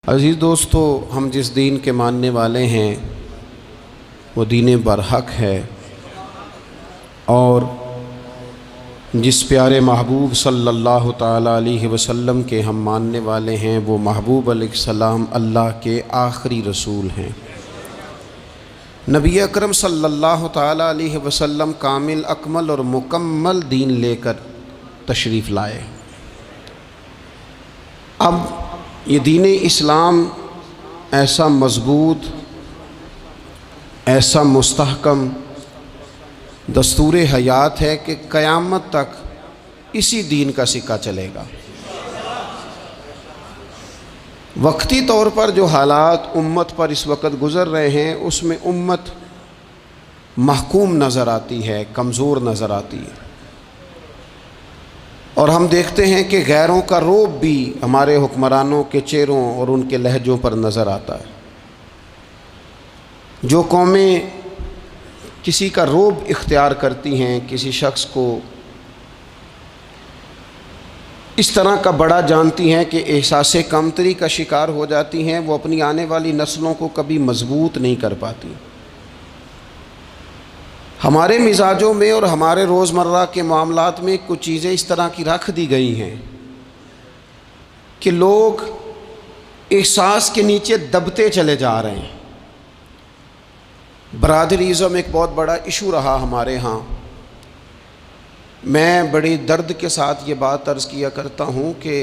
अज़ीज़ दोस्तों, हम जिस दीन के मानने वाले हैं वो दीन बरहक है और जिस प्यारे महबूब सल्लल्लाहु ताला अलैहि वसल्लम के हम मानने वाले हैं वो महबूब अलैहिस्सलाम अल्लाह के आखिरी रसूल हैं। नबी अकरम सल्लल्लाहु ताला अलैहि वसल्लम कामिल अकमल और मुकम्मल दीन लेकर तशरीफ़ लाए। अब ये दीन इस्लाम ऐसा मज़बूत, ऐसा मुस्तहकम दस्तूर हयात है कि क़यामत तक इसी दीन का सिक्का चलेगा। वक्ती तौर पर जो हालात उम्मत पर इस वक्त गुज़र रहे हैं उसमें उम्मत महकूम नज़र आती है, कमज़ोर नज़र आती है और हम देखते हैं कि गैरों का रोब भी हमारे हुक्मरानों के चेहरों और उनके लहजों पर नज़र आता है। जो कौमें किसी का रोब इख्तियार करती हैं, किसी शख्स को इस तरह का बड़ा जानती हैं कि एहसास कमतरी का शिकार हो जाती हैं, वो अपनी आने वाली नस्लों को कभी मजबूत नहीं कर पाती। हमारे मिजाजों में और हमारे रोज़मर्रा के मामलात में कुछ चीज़ें इस तरह की रख दी गई हैं कि लोग एहसास के नीचे दबते चले जा रहे हैं। बरादरीज़म एक बहुत बड़ा इशू रहा हमारे यहाँ। मैं बड़ी दर्द के साथ ये बात अर्ज़ किया करता हूँ कि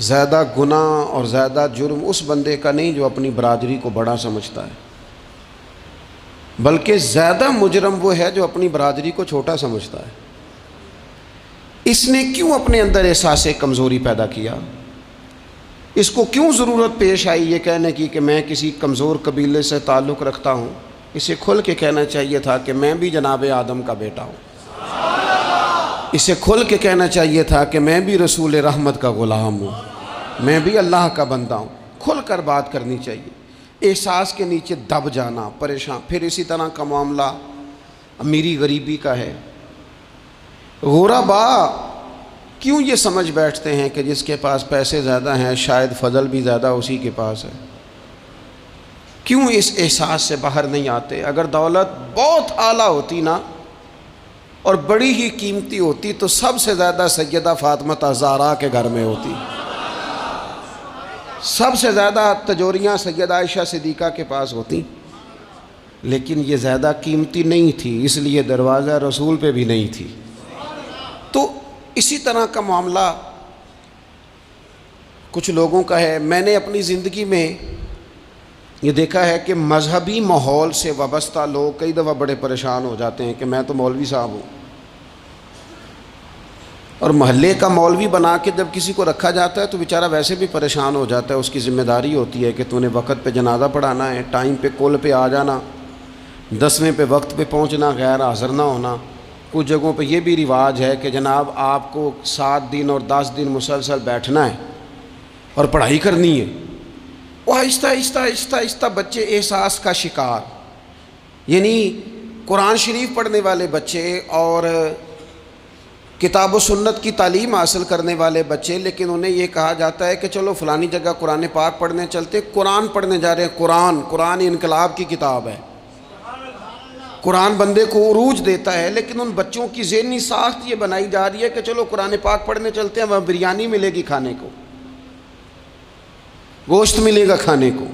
ज़्यादा गुनाह और ज़्यादा जुर्म उस बंदे का नहीं जो अपनी बरादरी को बड़ा समझता है, बल्कि ज़्यादा मुजरम वो है जो अपनी बरादरी को छोटा समझता है। इसने क्यों अपने अंदर एहसास कमज़ोरी पैदा किया? इसको क्यों ज़रूरत पेश आई ये कहने की कि मैं किसी कमज़ोर कबीले से ताल्लुक़ रखता हूँ? इसे खुल के कहना चाहिए था कि मैं भी जनाब आदम का बेटा हूँ। इसे खुल के कहना चाहिए था कि मैं भी रसूल रहमत का ग़ुलाम हूँ, मैं भी अल्लाह का बंदा हूँ। खुल कर बात करनी चाहिए। एहसास के नीचे दब जाना, परेशान। फिर इसी तरह का मामला अमीरी गरीबी का है। गुरबा क्यों ये समझ बैठते हैं कि जिसके पास पैसे ज़्यादा हैं शायद फ़ज़ल भी ज़्यादा उसी के पास है? क्यों इस एहसास से बाहर नहीं आते? अगर दौलत बहुत आला होती ना और बड़ी ही कीमती होती तो सबसे ज़्यादा सैयदा फ़ातिमा ज़हरा के घर में होती। सबसे ज़्यादा तजोरियाँ सैयदा आयशा सिद्दीक़ा के पास होती, लेकिन ये ज़्यादा कीमती नहीं थी, इसलिए दरवाज़ा रसूल पे भी नहीं थी। तो इसी तरह का मामला कुछ लोगों का है। मैंने अपनी ज़िंदगी में ये देखा है कि मज़हबी माहौल से वाबस्ता लोग कई दफ़ा बड़े परेशान हो जाते हैं कि मैं तो मौलवी साहब हूँ, और महल्ले का मौलवी बना के जब किसी को रखा जाता है तो बेचारा वैसे भी परेशान हो जाता है। उसकी ज़िम्मेदारी होती है कि तूने वक्त पे जनाजा पढ़ाना है, टाइम पे कोल पे आ जाना, 10वें पे वक्त पे पहुंचना, गैर हाज़िर ना होना। कुछ जगहों पे ये भी रिवाज है कि जनाब आपको 7 दिन और 10 दिन मुसलसल बैठना है और पढ़ाई करनी है। वो आहिस्ता आहिस्ता आहिस्ता आहिस्ता बच्चे एहसास का शिकार, यानी कुरान शरीफ पढ़ने वाले बच्चे और किताब व सुन्नत की तालीम हासिल करने वाले बच्चे, लेकिन उन्हें यह कहा जाता है कि चलो फ़लानी जगह कुरान पाक पढ़ने चलते, कुरान पढ़ने जा रहे हैं। कुरान इनकलाब की किताब है। कुरान बंदे को उरूज देता है, लेकिन उन बच्चों की ज़हनी साख्त ये बनाई जा रही है कि चलो कुरान पाक पढ़ने चलते हैं, वहाँ बिरयानी मिलेगी खाने को, गोश्त मिलेगा खाने को।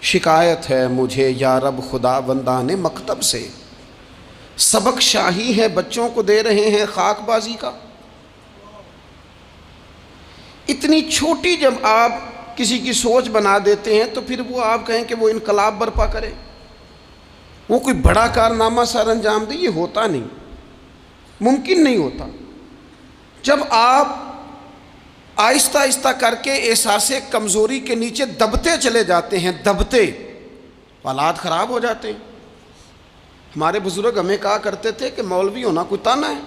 शिकायत है मुझे या रब खुदा बंदाने मकतब से, सबक शाही है बच्चों को दे रहे हैं खाकबाजी का। इतनी छोटी जब आप किसी की सोच बना देते हैं तो फिर वो आप कहें कि वो इनकलाब बर्पा करे, वो कोई बड़ा कारनामा सर अंजाम दे, ये होता नहीं, मुमकिन नहीं होता। जब आप आहिस्ता आहिस्ता करके एहसास कमज़ोरी के नीचे दबते चले जाते हैं, दबते, हालात ख़राब हो जाते हैं। हमारे बुजुर्ग हमें कहा करते थे कि मौलवी होना कोई ताना है,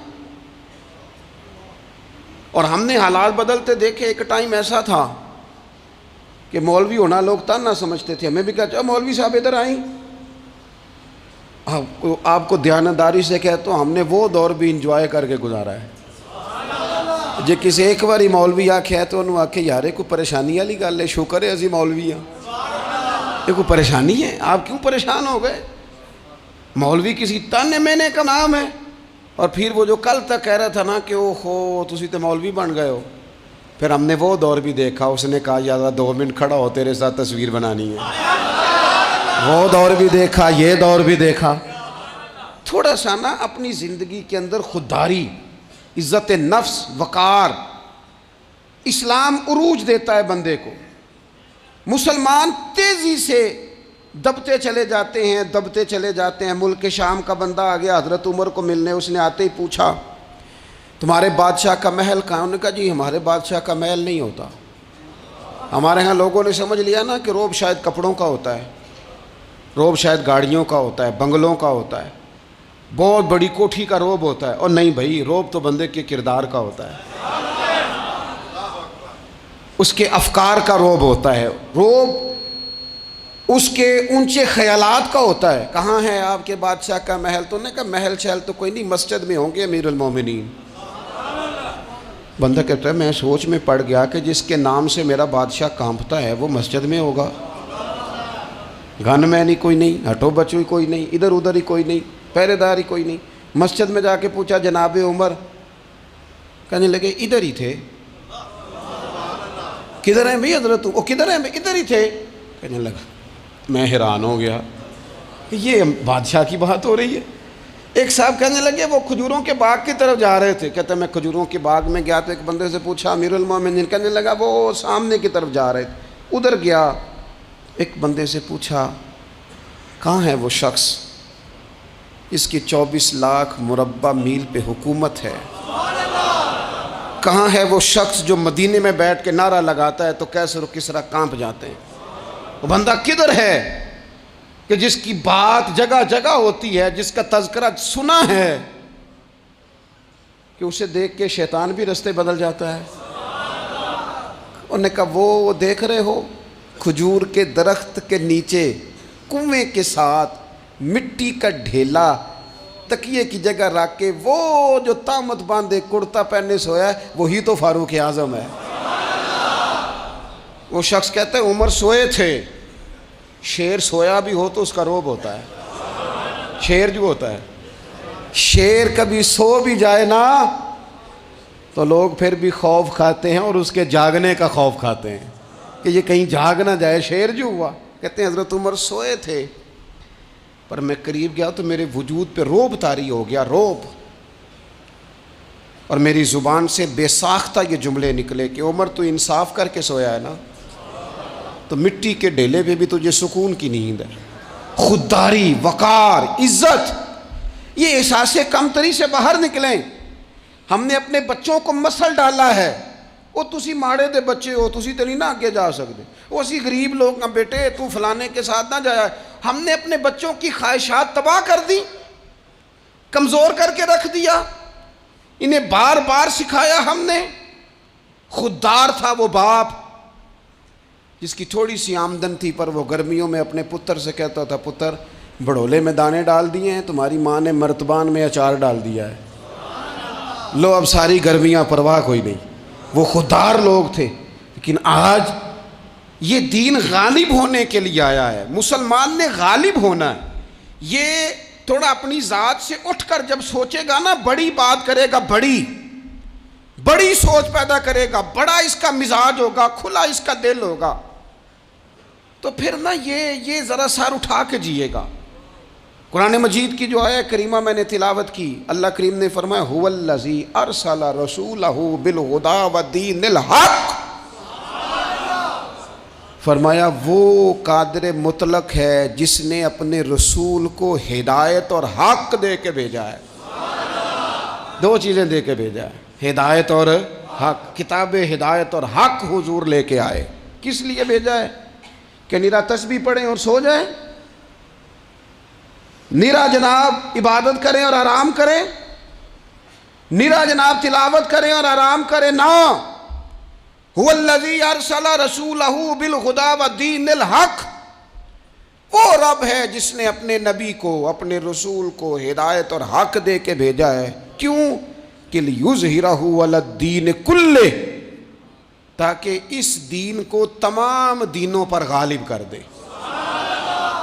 और हमने हालात बदलते देखे। एक टाइम ऐसा था कि मौलवी होना लोग ताना समझते थे। हमें भी कहा मौलवी साहब इधर आई, आपको ध्यानदारी से कहता हूँ हमने वो दौर भी इंजॉय करके गुजारा है। जे किसी एक बारी मौलवी आख्या तो उन्होंने आखे यार ये कोई परेशानी वाली गल है, शुक्र है असी मौलवी हाँ, ये कोई परेशानी है, आप क्यों परेशान हो गए? मौलवी किसी ताने मैंने का नाम है। और फिर वो जो कल तक कह रहा था ना कि ओहो तुसी तो मौलवी बन गए हो, फिर हमने वो दौर भी देखा, उसने कहा यार 2 मिनट खड़ा हो तेरे साथ तस्वीर बनानी है, वो दौर भी देखा, ये दौर भी देखा। थोड़ा सा ना अपनी ज़िंदगी के अंदर खुददारी, इज़्ज़त नफ्स, वक़ार, इस्लाम उरूज देता है बंदे को। मुसलमान तेज़ी से दबते चले जाते हैं, दबते चले जाते हैं। मुल्क के शाम का बंदा आ गया हज़रत उमर को मिलने, उसने आते ही पूछा तुम्हारे बादशाह का महल कहाँ? उन्होंने कहा जी हमारे बादशाह का महल नहीं होता, हमारे यहाँ लोगों ने समझ लिया ना कि रोब शायद कपड़ों का होता है, रोब शायद गाड़ियों का होता है, बंगलों का होता है, बहुत बड़ी कोठी का रोब होता है। और नहीं भाई, रोब तो बंदे के किरदार का होता है, उसके अफकार का रोब होता है, रोब उसके ऊंचे ख्यालात का होता है। कहाँ है आपके बादशाह का महल? तो उन्होंने कहा महल शहल तो कोई नहीं, मस्जिद में होंगे अमीरुल मोमिनीन। बंदा कहता है मैं सोच में पड़ गया कि जिसके नाम से मेरा बादशाह कांपता है वो मस्जिद में होगा। गन मैन ही कोई नहीं, हटो बचो ही कोई नहीं, इधर उधर ही कोई नहीं, पहरेदार ही कोई नहीं। मस्जिद में जाके पूछा जनाब उमर, कहने लगे इधर ही थे। किधर हैं भाई हजरत? वो किधर हैं भाई? इधर ही थे। कहने लगा, मैं हैरान हो गया कि ये बादशाह की बात हो रही है। एक साहब कहने लगे वो खजूरों के बाग की तरफ जा रहे थे, कहते मैं खजूरों के बाग में गया तो एक बंदे से पूछा अमीरुल मोमिनीन, कहने लगा वो सामने की तरफ जा रहे थे। उधर गया, एक बंदे से पूछा कहाँ है वो शख्स, इसकी 24 लाख मुरब्बा मील पे हुकूमत है। कहाँ है वो शख्स जो मदीने में बैठ के नारा लगाता है तो कैसर और किसरा कांप जाते हैं। वो बंदा किधर है कि जिसकी बात जगह जगह होती है, जिसका तज़किरा सुना है कि उसे देख के शैतान भी रास्ते बदल जाता है। उन्होंने कहा वो देख रहे हो खजूर के दरख्त के नीचे कुएं के साथ मिट्टी का ढेला तकिए की जगह रख के वो जो तामत बांधे कुर्ता पहने सोया है वही तो फारूक आज़म है। वो शख्स कहता है उमर सोए थे। शेर सोया भी हो तो उसका रोब होता है। शेर जो होता है, शेर कभी सो भी जाए ना तो लोग फिर भी खौफ खाते हैं और उसके जागने का खौफ खाते हैं कि ये कहीं जाग ना जाए। शेर जो हुआ, कहते हैं हज़रत उमर सोए थे पर मैं करीब गया तो मेरे वजूद पे रोब तारी हो गया, रोब। और मेरी ज़ुबान से बेसाख्ता ये जुमले निकले कि उमर तू इंसाफ करके सोया है ना, तो मिट्टी के ढेले पे भी तुझे सुकून की नींद है। खुददारी, वक़ार, इज़्ज़त, ये एहसासे कमतरी से बाहर निकलें। हमने अपने बच्चों को मसल डाला है, वो तुसी माड़े दे बच्चे हो, तुसी तो नहीं ना आगे जा सकते, वो असी गरीब लोग ना बेटे तू फलाने के साथ ना जाया। हमने अपने बच्चों की ख्वाहिशात तबाह कर दी, कमज़ोर करके रख दिया, इन्हें बार बार सिखाया हमने। खुददार था वो बाप जिसकी थोड़ी सी आमदन थी पर वो गर्मियों में अपने पुत्र से कहता था पुत्र बड़ोले में दाने डाल दिए हैं, तुम्हारी माँ ने मर्तबान में अचार डाल दिया है, लो अब सारी गर्मियाँ परवाह कोई नहीं। वो खुददार लोग थे। लेकिन आज ये दीन गालिब होने के लिए आया है, मुसलमान ने गालिब होना है। ये थोड़ा अपनी ज़ात से उठकर जब सोचेगा ना, बड़ी बात करेगा, बड़ी बड़ी सोच पैदा करेगा, बड़ा इसका मिजाज होगा, खुला इसका दिल होगा, तो फिर ना ये ज़रा सर उठा के जिएगा। कुरान मजीद की जो आया करीमा मैंने तिलावत की, अल्लाह करीम ने फरमाया हुवल्लज़ी अरसला रसूलहू बिलहुदा व दीनिल हक़, फरमाया वो कादिर मुतलक है जिसने अपने रसूल को हिदायत और हक़ दे के भेजा है। दो चीज़ें दे के भेजा है, हिदायत और हक़। किताब हिदायत और हक़ हुजूर लेके आए। किस लिए भेजा है? कि निरा तस्बीह पढ़ें और सो जाएं, निरा जनाब इबादत करें और आराम करें, निरा जनाब तिलावत करें और आराम करें ना। हुवल्लज़ी अरसला रसूलहू बिलहुदा व दीनिल हक़, वो रब है जिसने अपने नबी को, अपने रसूल को हिदायत और हक़ दे के भेजा है। क्यों? कि लियुज़हिरहु अलद्दीन कुल्ले, ताकि इस दीन को तमाम दीनों पर गालिब कर दे,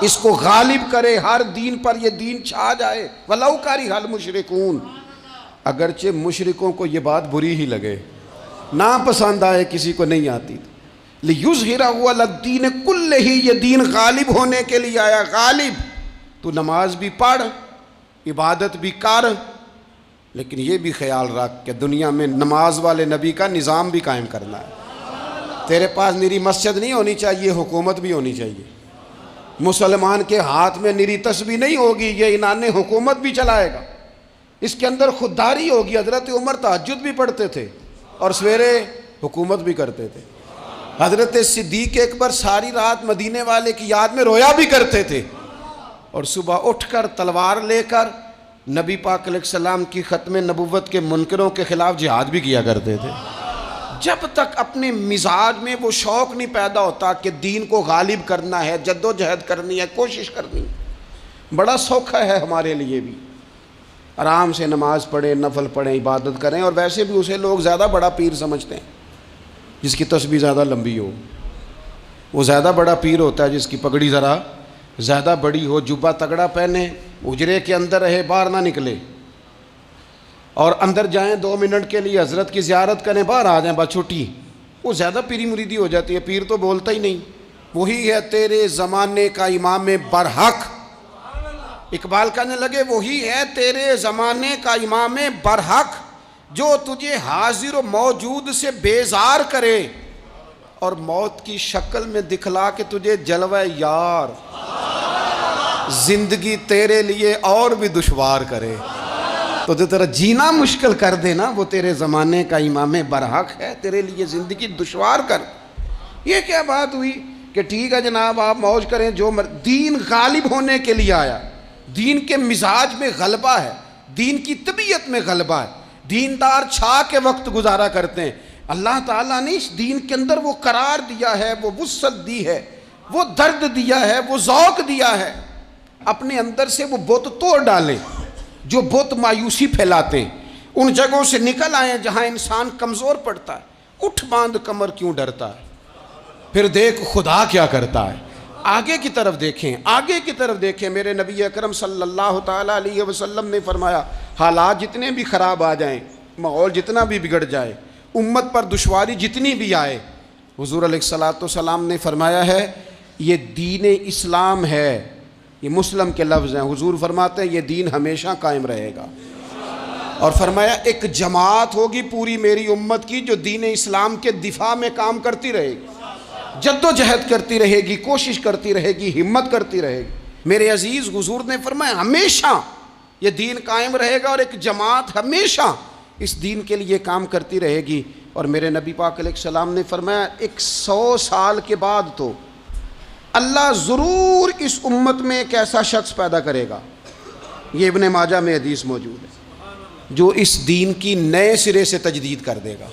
इसको गालिब करे, हर दीन पर यह दीन छा जाए। वलौ कारिहल मुशरिकून, अगरचे मुशरिकों को ये बात बुरी ही लगे, ना पसंद आए, किसी को नहीं आती। लियुज़हिरहु अलद्दीन कुल्लिही, ये दीन गालिब होने के लिए आया। गालिब, तू नमाज भी पढ़, इबादत भी कर, लेकिन ये भी ख्याल रख कि दुनिया में नमाज वाले नबी का निज़ाम भी कायम करना है। तेरे पास निरी मस्जिद नहीं होनी चाहिए, हुकूमत भी होनी चाहिए। मुसलमान के हाथ में निरी तस्बीह नहीं होगी, ये इनाने हुकूमत भी चलाएगा। इसके अंदर खुददारी होगी। हज़रत उमर तहज्जुद भी पढ़ते थे और सवेरे हुकूमत भी करते थे। हज़रत सिद्दीक़ अकबर सारी रात मदीने वाले की याद में रोया भी करते थे और सुबह उठकर तलवार लेकर नबी पाक अलैहिस्सलाम की ख़त्म नबुव्वत के मुनकरों के ख़िलाफ़ जिहाद भी किया करते थे। जब तक अपने मिजाज में वो शौक़ नहीं पैदा होता कि दीन को गालिब करना है, जद्दोजहद करनी है, कोशिश करनी है। बड़ा सौखा है हमारे लिए भी, आराम से नमाज पढ़ें, नफल पढ़ें, इबादत करें। और वैसे भी उसे लोग ज़्यादा बड़ा पीर समझते हैं जिसकी तस्बीह ज़्यादा लंबी हो। वो ज़्यादा बड़ा पीर होता है जिसकी पगड़ी ज़रा ज़्यादा बड़ी हो, जुब्बा तगड़ा पहने, उजरे के अंदर रहे, बाहर ना निकले, और अंदर जाएं 2 मिनट के लिए हज़रत की ज़ियारत करें, बाहर आ जाएं, बस छुट्टी। वो ज़्यादा पीरी मुरीदी हो जाती है। पीर तो बोलता ही नहीं। वही है तेरे ज़माने का इमाम बरहक। इकबाल कहने लगे वही है तेरे ज़माने का इमाम बरहक, जो तुझे हाजिर मौजूद से बेजार करे और मौत की शक्ल में दिखला के तुझे जलवा यार, जिंदगी तेरे लिए और भी दुश्वार करे। तो जो तेरा जीना मुश्किल कर देना, वो तेरे ज़माने का इमाम बरहक है, तेरे लिए ज़िंदगी दुश्वार कर। ये क्या बात हुई कि ठीक है जनाब आप मौज करें जो दीन गालिब होने के लिए आया। दीन के मिजाज में गलबा है, दीन की तबीयत में गलबा है। दीनदार छा के वक्त गुजारा करते हैं। अल्लाह ताला ने इस दीन के अंदर वो करार दिया है, वो वुस्अत दी है, वो दर्द दिया है, वो ज़ौक़ दिया है। अपने अंदर से वो बुत तोड़ डालें जो बुत मायूसी फैलाते हैं। उन जगहों से निकल आए जहाँ इंसान कमज़ोर पड़ता है। उठ बांध कमर क्यों डरता है, फिर देख खुदा क्या करता है। आगे की तरफ देखें, आगे की तरफ देखें। मेरे नबी अकरम सल्लल्लाहु ताला अलैहि वसल्लम ने फरमाया, हालात जितने भी ख़राब आ जाएं, माहौल जितना भी बिगड़ जाए, उम्मत पर दुश्वारी जितनी भी आए, हुज़ूर अलैहिस्सलातु वस्सलाम ने फरमाया है ये दीन इस्लाम है। ये मुस्लिम के लफ्ज़ हैं। हुज़ूर फरमाते हैं ये दीन हमेशा कायम रहेगा। और फरमाया एक जमात होगी पूरी मेरी उम्मत की जो दीन इस्लाम के दिफा में काम करती रहेगी, जद्दोजहद करती रहेगी, कोशिश करती रहेगी, हिम्मत करती रहेगी। मेरे अजीज़, हुज़ूर ने फरमाया हमेशा ये दीन कायम रहेगा और एक जमात हमेशा इस दीन के लिए काम करती रहेगी। और मेरे नबी पाक अलैहिस्सलाम ने फरमाया 100 साल के बाद तो अल्लाह ज़रूर इस उम्मत में एक ऐसा शख्स पैदा करेगा, ये इब्ने माजा में हदीस मौजूद है, जो इस दीन की नए सिरे से तजदीद कर देगा।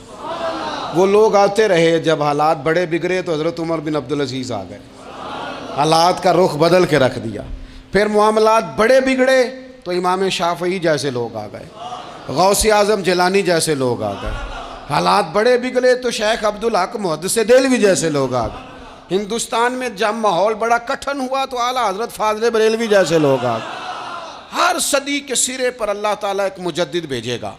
वो लोग आते रहे, जब हालात बड़े बिगड़े तो हज़रत उमर बिन अब्दुल अज़ीज़ आ गए, हालात का रुख बदल के रख दिया। फिर मामलात बड़े बिगड़े तो इमाम शाफ़ई जैसे लोग आ गए, गौसे आज़म जिलानी जैसे लोग आ गए। हालात बड़े बिगड़े तो शेख अब्दुल हक मुहद्दिस देलवी जैसे लोग आ गए। हिंदुस्तान में जब माहौल बड़ा कठिन हुआ तो आला हज़रत फाज़िल बरेलवी जैसे लोग आ गए। हर सदी के सिरे पर अल्लाह ताला एक मुजद्दिद भेजेगा।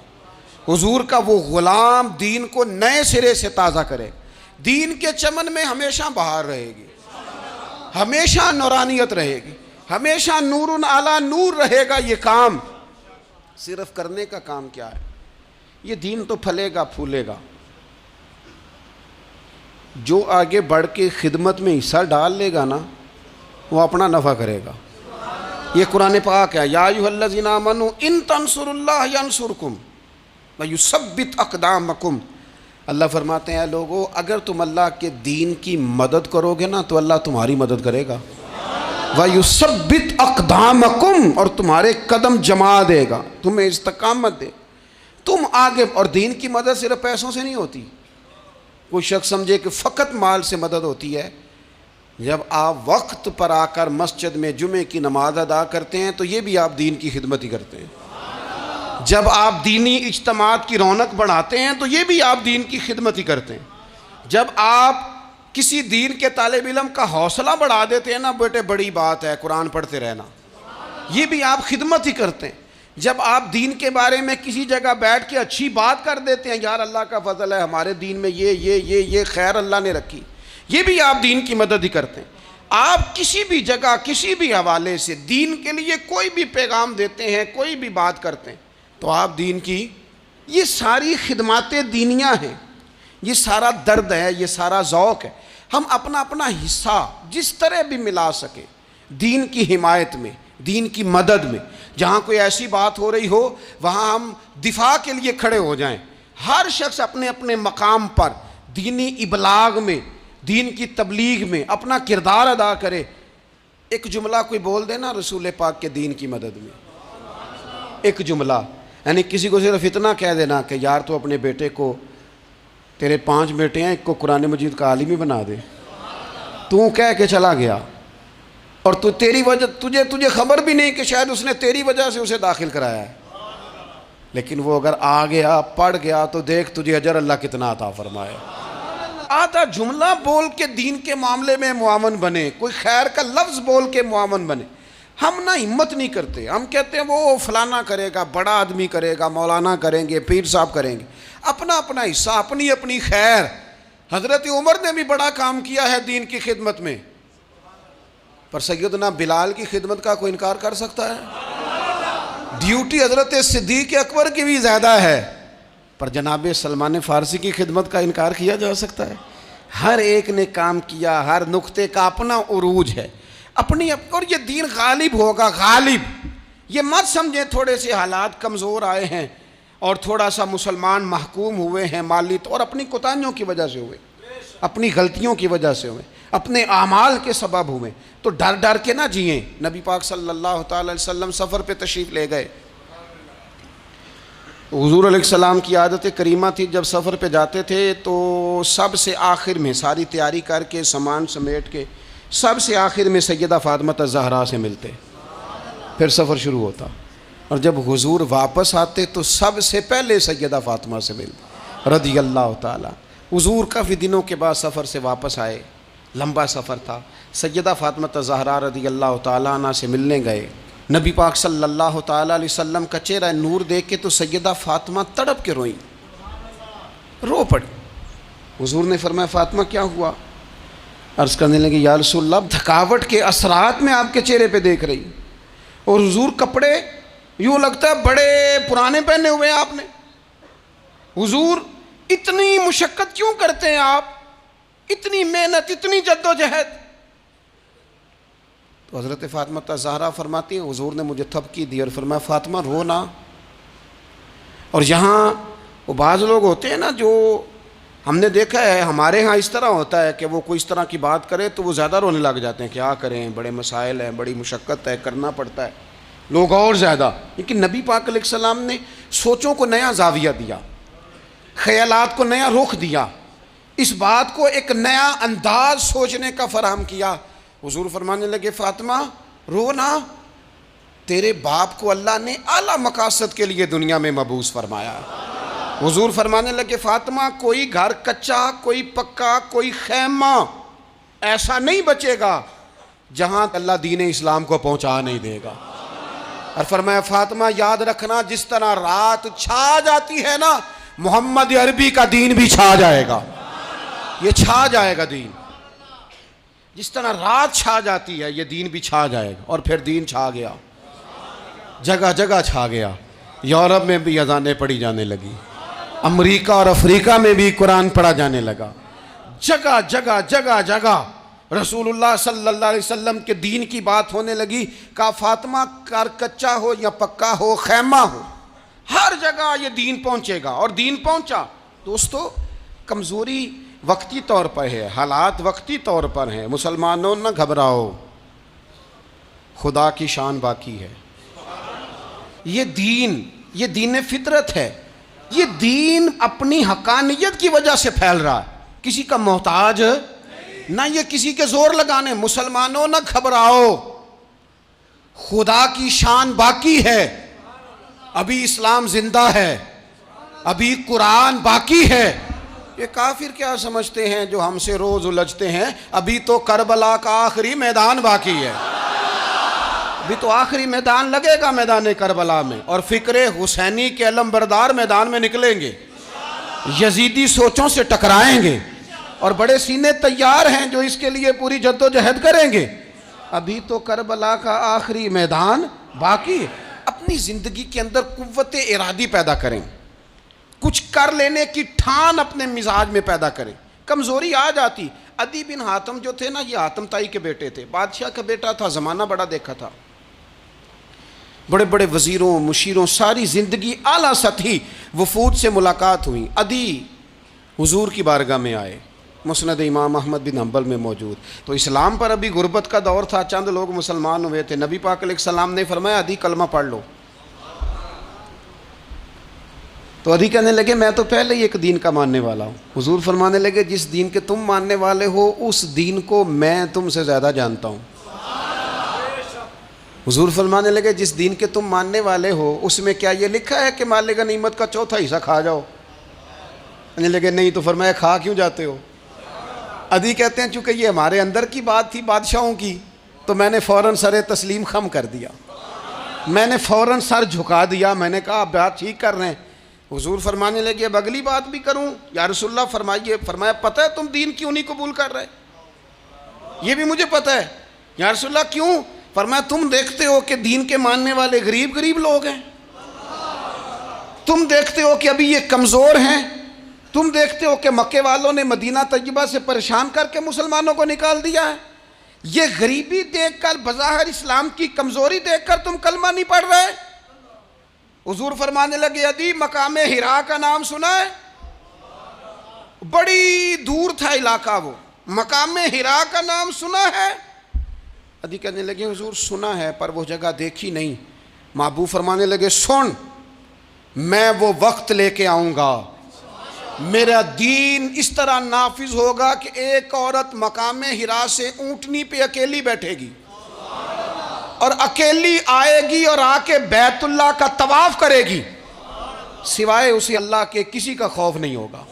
हुजूर का वो ग़ुलाम दीन को नए सिरे से ताज़ा करे। दीन के चमन में हमेशा बहार रहेगी, हमेशा नूरानियत रहेगी, हमेशा नूरुन आला नूर रहेगा। ये काम सिर्फ करने का काम क्या है, ये दीन तो फलेगा फूलेगा। जो आगे बढ़ के खिदमत में हिस्सा डाल लेगा ना, वो अपना नफ़ा करेगा। ये कुरान पाक है, या अय्युहल्लज़ीना आमनू इन तंसुरुल्लाह यंसुरकुम व युसब्बित अक़दामकुम। अल्लाह फरमाते हैं लोगों, अगर तुम अल्लाह के दीन की मदद करोगे ना तो अल्लाह तुम्हारी मदद करेगा। व युसब्बित अक़दामकुम, और तुम्हारे कदम जमा देगा, तुम्हें इस्तिक़ामत दे, तुम आगे। और दीन की मदद सिर्फ पैसों से नहीं होती। कोई शख्स समझे कि फ़कत माल से मदद होती है। जब आप वक्त पर आकर मस्जिद में जुमे की नमाज अदा करते हैं तो ये भी आप दीन की खिदमत ही करते हैं। जब आप दीनी इज्तिमात की रौनक बढ़ाते हैं तो ये भी आप दीन की खिदमत ही करते हैं। जब आप किसी दीन के तालिब इल्म का हौसला बढ़ा देते हैं ना, बेटे बड़ी बात है कुरान पढ़ते रहना, ये भी आप खिदमत ही करते हैं। जब आप दीन के बारे में किसी जगह बैठ के अच्छी बात कर देते हैं, यार अल्लाह का फजल है हमारे दीन में ये खैर अल्लाह ने रखी, ये भी आप दीन की मदद ही करते हैं। आप किसी भी जगह किसी भी हवाले से दीन के लिए कोई भी पैगाम देते हैं, कोई भी बात करते हैं, तो आप दीन की ये सारी खिदमातें दीनियाँ हैं, ये सारा दर्द है, ये सारा ज़ौक़ है। हम अपना अपना हिस्सा जिस तरह भी मिला सके दीन की हिमायत में, दीन की मदद में। जहाँ कोई ऐसी बात हो रही हो वहाँ हम दिफा के लिए खड़े हो जाएं। हर शख्स अपने अपने मकाम पर दीनी इबलाग में, दीन की तबलीग में अपना किरदार अदा करे। एक जुमला कोई बोल देना रसूल पाक के दीन की मदद में, एक जुमला, यानी किसी को सिर्फ इतना कह देना कि यार तो अपने बेटे को, तेरे 5 बेटे हैं, एक को कुरान मजीद का आलिम ही बना दे। तू कह के चला गया और तू तेरी वजह तुझे खबर भी नहीं कि शायद उसने तेरी वजह से उसे दाखिल कराया है, लेकिन वो अगर आ गया पढ़ गया तो देख तुझे अजर अल्लाह कितना अता फरमाए। आधा जुमला बोल के दीन के मामले में मुआवन बने, कोई खैर का लफ्ज़ बोल के मुआवन बने। हम ना हिम्मत नहीं करते, हम कहते हैं वो फलाना करेगा, बड़ा आदमी करेगा, मौलाना करेंगे, पीर साहब करेंगे। अपना अपना हिस्सा, अपनी अपनी खैर। हज़रत उमर ने भी बड़ा काम किया है दीन की खिदमत में, पर सैयदना बिलाल की खिदमत का कोई इनकार कर सकता है? ड्यूटी हज़रत सिद्दीक़ अकबर की भी ज़्यादा है, पर जनाब सलमान फ़ारसी की खिदमत का इनकार किया जा सकता है? हर एक ने काम किया, हर नुक्ते का अपना उरूज है, अपनी। और ये दीन गालिब होगा, गालिब। ये मत समझें थोड़े से हालात कमज़ोर आए हैं और थोड़ा सा मुसलमान महकूम हुए हैं माली तौर, अपनी कोताहियों की वजह से हुए, अपनी गलतियों की वजह से हुए, अपने आमाल के सबब हुए, तो डर डर के ना जिए। नबी पाक सल्लल्लाहु अलैहि वसल्लम सफ़र पे तशरीफ़ ले गए। हुज़ूर अलैहिस्सलाम की आदत करीमा थी, जब सफ़र पे जाते थे तो सबसे आखिर में सारी तैयारी करके सामान समेट के सबसे आखिर में सैयदा फ़ातिमा ज़हरा से मिलते, फिर सफ़र शुरू होता। और जब हुज़ूर वापस आते तो सबसे पहले सैयदा फ़ातिमा से मिलते रज़ी अल्लाह ताला। हुज़ूर काफ़ी दिनों के बाद सफ़र से वापस आए, लंबा सफ़र था। सैयदा फ़ातिमा ज़हरा रज़ी अल्लाह ताला अन्हा से मिलने गए। नबी पाक सल्लल्लाहु ताला अलैहि वसल्लम का चेहरा नूर देख के तो सैयदा फ़ातिमा तड़प के रोई, रो पड़ी। हुज़ूर ने फरमाया फ़ातिमा क्या हुआ? अर्ज़ करने लगे या रसूलल्लाह, थकावट के असरात में आपके चेहरे पे देख रही, और हुज़ूर कपड़े यूँ लगता है बड़े पुराने पहने हुए हैं आपने। हुज़ूर इतनी मुशक्क़त क्यों करते हैं आप, इतनी मेहनत, इतनी जद्दोजहद? तो हज़रत फ़ातिमा ज़हरा फरमाती हैं हुज़ूर ने मुझे थपकी दी और फरमाया फ़ातिमा रो ना। और यहाँ वो बाज़ लोग होते हैं ना, जो हमने देखा है हमारे यहाँ इस तरह होता है कि वो कोई इस तरह की बात करे तो वो ज़्यादा रोने लग जाते हैं, क्या करें, बड़े मसाइल हैं, बड़ी मुशक्क़त है, करना पड़ता है, लोग और ज़्यादा। लेकिन नबी पाक अलैहिस्सलाम ने सोचों को नया जाविया दिया, ख़यालात को नया रुख दिया, इस बात को एक नया अंदाज सोचने का फराहम किया। हुज़ूर फरमाने लगे फ़ातिमा रो ना, तेरे बाप को अल्लाह ने आला मकासद के लिए दुनिया में मबूस फरमाया। हुज़ूर फरमाने लगे फ़ातिमा कोई घर कच्चा, कोई पक्का, कोई खैमा ऐसा नहीं बचेगा जहाँ अल्लाह दीन इस्लाम को पहुँचा नहीं देगा। और फरमाया फ़ातिमा याद रखना, जिस तरह रात छा जाती है ना, मोहम्मद अरबी का दीन भी छा जाएगा, ये छा जाएगा दीन। जिस तरह रात छा जाती है ये दीन भी छा जाएगा। और फिर दीन छा गया, जगह जगह छा गया। यूरोप में भी अज़ानें पढ़ी जाने लगी, अमेरिका और अफ्रीका में भी कुरान पढ़ा जाने लगा। जगह जगह जगह जगह रसूलुल्लाह सल्लल्लाहु अलैहि वसल्लम के दीन की बात होने लगी। का फ़ातिमा कार कच्चा हो या पक्का हो, खैमा हो, हर जगह ये दीन पहुँचेगा। और दीन पहुँचा। दोस्तों कमज़ोरी वक्ती तौर पर है, हालात वक्ती तौर पर हैं। मुसलमानों न घबराओ, खुदा की शान बाकी है। ये दीन फितरत है। ये दीन अपनी हकानियत की वजह से फैल रहा है, किसी का मोहताज ना, ये किसी के जोर लगाने। मुसलमानों न घबराओ, खुदा की शान बाकी है। अभी इस्लाम जिंदा है, अभी कुरान बाकी है। ये काफिर क्या समझते हैं जो हमसे रोज उलझते हैं, अभी तो करबला का आखिरी मैदान बाकी है, अभी तो आखिरी मैदान लगेगा मैदान करबला में, और फिक्रे हुसैनी के अलमबरदार मैदान में निकलेंगे, यजीदी सोचों से टकराएंगे, और बड़े सीने तैयार हैं जो इसके लिए पूरी जद्दोजहद करेंगे। अभी तो करबला का आखिरी मैदान बाकी है। अपनी जिंदगी के अंदर कुव्वत इरादी पैदा करें, कुछ कर लेने की ठान अपने मिजाज में पैदा करें। कमजोरी आ जाती। अदी बिन हातम जो थे ना, ये हातम ताई के बेटे थे, बादशाह का बेटा था, जमाना बड़ा देखा था, बड़े बड़े वजीरों मुशीरों, सारी जिंदगी आला सतही वफूद से मुलाकात हुई। अदी हुजूर की बारगाह में आए, मुस्नद इमाम अहमद बिन हम्बल में मौजूद। तो इस्लाम पर अभी गुर्बत का दौर था, चंद लोग मुसलमान हुए थे। नबी पाक अलैहिस्सलाम ने फरमाया अदी कलमा पढ़ लो। तो अदी कहने लगे मैं तो पहले ही एक दीन का मानने वाला हूँ। हुजूर फरमाने लगे जिस दीन के तुम मानने वाले हो उस दीन को मैं तुमसे ज़्यादा जानता हूँ। हुजूर फरमाने लगे जिस दीन के तुम मानने वाले हो उसमें क्या ये लिखा है कि मालिक गनीमत का चौथा हिस्सा खा जाओ? कहने लगे नहीं। तो फरमाया खा क्यों जाते हो? अदी कहते हैं चूँकि ये हमारे अंदर की बात थी बादशाहों की, तो मैंने फ़ौरन सर तस्लीम खम कर दिया, मैंने फ़ौरन सर झुका दिया। मैंने कहा आप बात ठीक कर रहे हैं। हुजूर फरमाने लगे अब अगली बात भी करूं? या रसूलल्लाह फरमाइए। फरमाया पता है तुम दीन क्यों नहीं कबूल कर रहे? ये भी मुझे पता है। या रसूलल्लाह क्यों? फरमाया तुम देखते हो कि दीन के मानने वाले गरीब गरीब लोग हैं, तुम देखते हो कि अभी ये कमज़ोर हैं, तुम देखते हो कि मक्के वालों ने मदीना तैयबा से परेशान करके मुसलमानों को निकाल दिया है। ये गरीबी देखकर, बज़ाहिर इस्लाम की कमज़ोरी देखकर तुम कलमा नहीं पढ़ रहे। हुजूर फरमाने लगे अदी मकाम हिरा का नाम सुना है? बड़ी दूर था इलाका वो, मकाम हिरा का नाम सुना है? अदी कहने लगे हुजूर सुना है पर वो जगह देखी नहीं। महबूब फरमाने लगे सुन, मैं वो वक्त लेके आऊँगा, मेरा दीन इस तरह नाफिज होगा कि एक औरत मकाम हिरा से ऊँटनी पे अकेली बैठेगी और अकेली आएगी और आके बैतुल्लाह का तवाफ करेगी, सिवाय उसे अल्लाह के किसी का खौफ नहीं होगा।